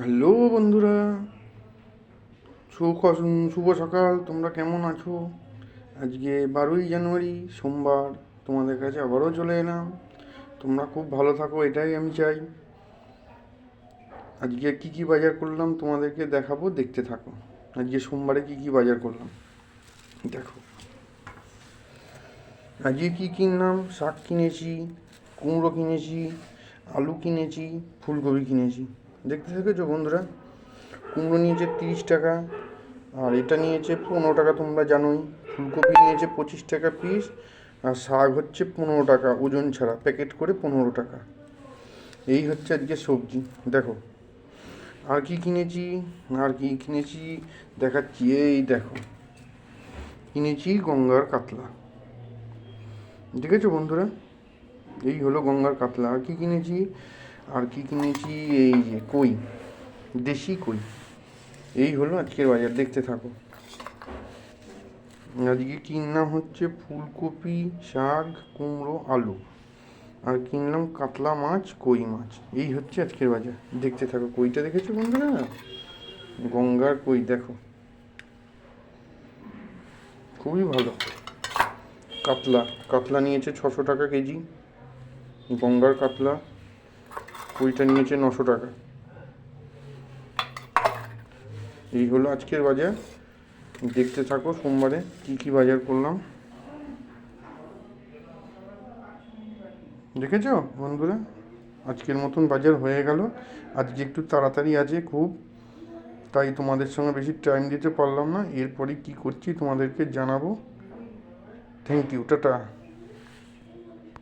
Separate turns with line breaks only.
Hello বন্ধুরা, শুভ সকাল। তোমরা কেমন আছো? আজকে 12ই জানুয়ারি, সোমবার। তোমাদের কাছে আবারও চলে এলাম। তোমরা খুব ভালো থাকো, এটাই আমি চাই। আজকে কি কি বাজার করলাম তোমাদেরকে দেখাবো, দেখতে থাকো। আজকে সোমবারে কি কি বাজার করলাম দেখো। আজকে কি কিনলাম? শাক কিনেছি, কুমড়ো কিনেছি, আলু কিনেছি, ফুলকপি কিনেছি। দেখতে থেকেছো বন্ধুরা? কুমড়ো নিয়েছে 30 টাকা, আর এটা নিয়েছে 15 টাকা, তোমরা জানোই। ফুলকপি নিয়েছে 25 টাকা পিস, আর শাক হচ্ছে 15 টাকা, ওজন ছাড়া প্যাকেট করে 15 টাকা। এই হচ্ছে আজকে সবজি। দেখো আর কি কিনেছি, দেখাচ্ছি। এই দেখো, কিনেছি গঙ্গার কাতলা। দেখেছো বন্ধুরা? এই হলো গঙ্গার কাতলা। আর কি কিনেছি, এই যে কই, দেশি কই। এই হলো আজকের বাজার, দেখতে থাকো। আজকে কিনলাম হচ্ছে ফুলকপি, শাক, কুমড়ো, আলু। আর কিনলাম কাতলা মাছ, কই মাছ। এই হচ্ছে আজকের বাজার, দেখতে থাকো। কইটা দেখেছো বন্ধুরা? গঙ্গার কই দেখো, খুবই ভালো। কাতলা কাতলা নিয়েছে 600 টাকা কেজি। গঙ্গার কাতলা, কইটা নিয়েছে 900 টাকা। এই হলো আজকের বাজার, দেখতে থাকো। সোমবারে কি কি বাজার করলাম দেখেছো বন্ধুরা? আজকের মতন বাজার হয়ে গেল। আজকে একটু তাড়াতাড়ি আছে খুব, তাই তোমাদের সঙ্গে বেশি টাইম দিতে পারলাম না। এরপরে কি করছি তোমাদেরকে জানাবো। Thank you, tata.